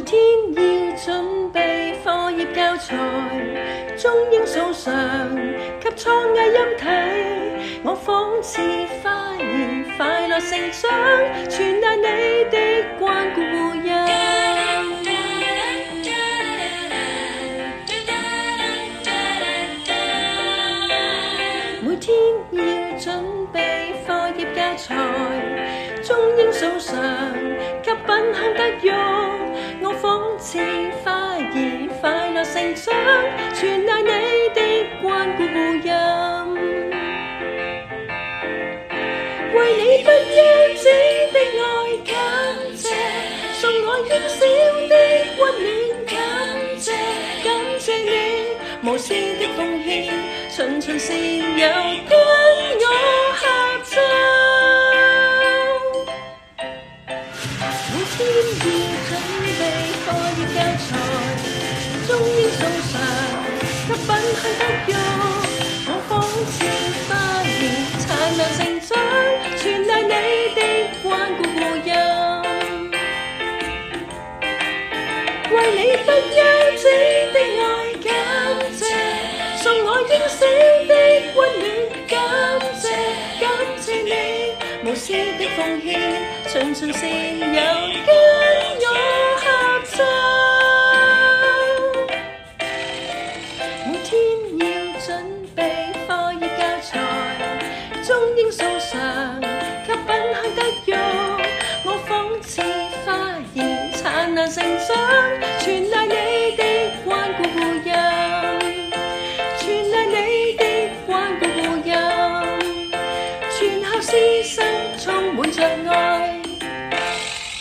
天要準備課業教材，中英數上給創藝音體，我仿似花兒快樂成長，傳達你的關顧護蔭。每天要準備課業教材，中英數上給品行德育，我仿似花兒快樂成長，傳達你的關顧護蔭。為你不休止的愛感謝，送我輕小的溫暖感謝，感謝你無私的奉獻，循循善誘跟我合奏。每天要準備課業教材，中英數上給品行德育，我仿似花兒燦爛成長，傳達你的關顧護蔭。為你不休止的愛感謝，送我輕小的溫暖感謝，感謝你無私的奉獻，循循善誘跟